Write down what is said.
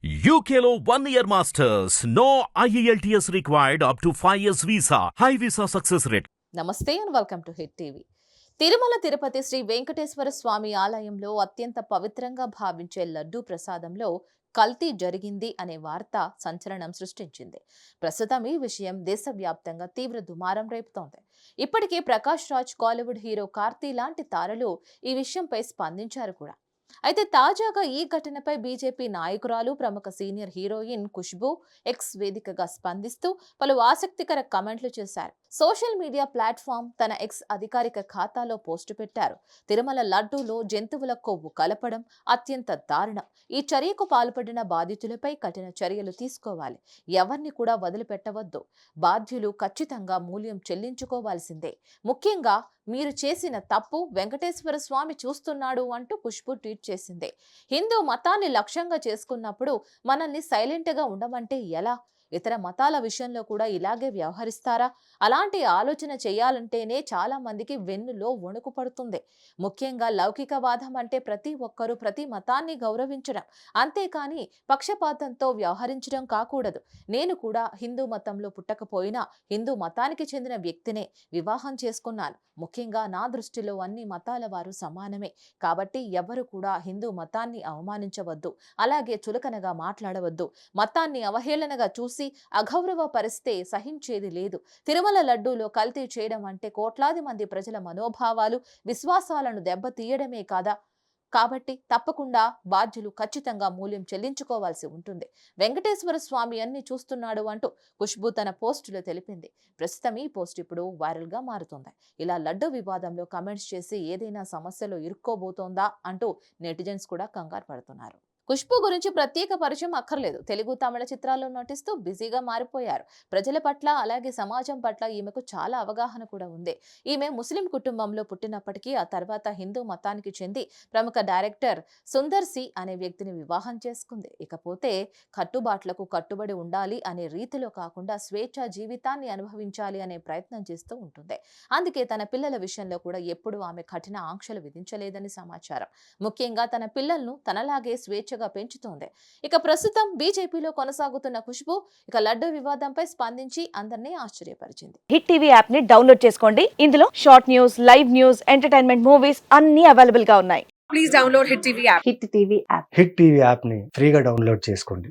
UKLO 1 year masters. No IELTS required up to 5 years visa. High visa success rate. నమస్తే and welcome to Hit TV. Tirumala Tirupati Shri Venkateswara Swami ఆలయంలో అత్యంత పవిత్రంగా భావించే లడ్డూ ప్రసాదంలో కల్తీ జరిగింది అనే వార్త సంచలనం సృష్టించింది. ప్రస్తుతం ఈ విషయం దేశవ్యాప్తంగా తీవ్ర దుమారం రేపుతోంది. ఇప్పటికే ప్రకాష్ రాజ్, కాలీవుడ్ హీరో కార్తీ లాంటి తారలు ఈ విషయంపై స్పందించారు కూడా. అయితే తాజాగా ఈ ఘటనపై బీజేపీ నాయకురాలు, ప్రముఖ సీనియర్ హీరోయిన్ ఖుష్బూ ఎక్స్ వేదికగా స్పందిస్తూ పలు ఆసక్తికర కమెంట్లు చేశారు. సోషల్ మీడియా ప్లాట్ఫామ్ తన ఎక్స్ అధికారిక ఖాతాలో పోస్టు పెట్టారు. తిరుమల లడ్డూలో జంతువుల కొవ్వు కలపడం అత్యంత దారుణం. ఈ చర్యకు పాల్పడిన బాధితులపై కఠిన చర్యలు తీసుకోవాలి. ఎవరిని కూడా వదిలిపెట్టవద్దు. బాధ్యులు ఖచ్చితంగా మూల్యం చెల్లించుకోవాల్సిందే. ముఖ్యంగా మీరు చేసిన తప్పు వెంకటేశ్వర స్వామి చూస్తున్నాడు అంటూ ఖుష్బూ ట్వీట్ చేసింది. హిందూ మతాన్ని లక్ష్యంగా చేసుకున్నప్పుడు మనల్ని సైలెంట్గా ఉండమంటే ఎలా? ఇతర మతాల విషయంలో కూడా ఇలాగే వ్యవహరిస్తారా? అలాంటి ఆలోచన చేయాలంటేనే చాలా మందికి వెన్నులో వణుకు పడుతుంది. ముఖ్యంగా లౌకికవాదం అంటే ప్రతి ఒక్కరూ ప్రతి మతాన్ని గౌరవించడం, అంతేకాని పక్షపాతంతో వ్యవహరించడం కాకూడదు. నేను కూడా హిందూ మతంలో పుట్టకపోయినా హిందూ మతానికి చెందిన వ్యక్తినే వివాహం చేసుకున్నాను. ముఖ్యంగా నా దృష్టిలో అన్ని మతాల వారు సమానమే. కాబట్టి ఎవరు కూడా హిందూ మతాన్ని అవమానించవద్దు, అలాగే చులకనగా మాట్లాడవద్దు. మతాన్ని అవహేళనగా చూసి అగౌరవపరిస్తే సహించేది లేదు. తిరుమల లడ్డూలో కల్తీ చేయడం అంటే కోట్లాది మంది ప్రజల మనోభావాలు, విశ్వాసాలను దెబ్బతీయడమే కాదా? కాబట్టి తప్పకుండా బాధ్యులు ఖచ్చితంగా మూల్యం చెల్లించుకోవాల్సి ఉంటుంది. వెంకటేశ్వర స్వామి అన్ని చూస్తున్నాడు అంటూ ఖుష్బూ తన పోస్టులో తెలిపింది. ప్రస్తుతం ఈ పోస్ట్ ఇప్పుడు వైరల్గా మారుతుంది. ఇలా లడ్డు వివాదంలో కమెంట్స్ చేసి ఏదైనా సమస్యలో ఇరుక్కోబోతోందా అంటూ నెటిజన్స్ కూడా కంగారు పడుతున్నారు. ఖుష్బూ గురించి ప్రత్యేక పరిచయం అక్కర్లేదు. తెలుగు, తమిళ చిత్రాల్లో నటిస్తూ బిజీగా మారిపోయారు. ప్రజల పట్ల అలాగే సమాజం పట్ల ఈమెకు చాలా అవగాహన కూడా ఉంది. ఈమె ముస్లిం కుటుంబంలో పుట్టినప్పటికీ ఆ తర్వాత హిందూ మతానికి చెంది ప్రముఖ డైరెక్టర్ సుందర్ సి అనే వ్యక్తిని వివాహం చేసుకుంది. ఇకపోతే కట్టుబాట్లకు కట్టుబడి ఉండాలి అనే రీతిలో కాకుండా స్వేచ్ఛ జీవితాన్ని అనుభవించాలి అనే ప్రయత్నం చేస్తూ ఉంటుంది. అందుకే తన పిల్లల విషయంలో కూడా ఎప్పుడూ ఆమె కఠిన ఆంక్షలు విధించలేదని సమాచారం. ముఖ్యంగా తన పిల్లలను తనలాగే స్వేచ్ఛ పెంచుతోంది. ఇక ప్రస్తుతం బీజేపీలో కొనసాగుతున్న ఖుష్బూ ఇక లడ్డు వివాదంపై స్పందించి అందరినీ ఆశ్చర్యపరిచింది. హిట్ టీవీ యాప్ ని డౌన్లోడ్ చేసుకోండి. ఇందులో short news, live news, entertainment movies అన్ని అవైలబుల్ గా ఉన్నాయి. Please download Hit TV app. Hit TV app hit TV యాప్ని ఫ్రీగా డౌన్లోడ్ చేసుకోండి.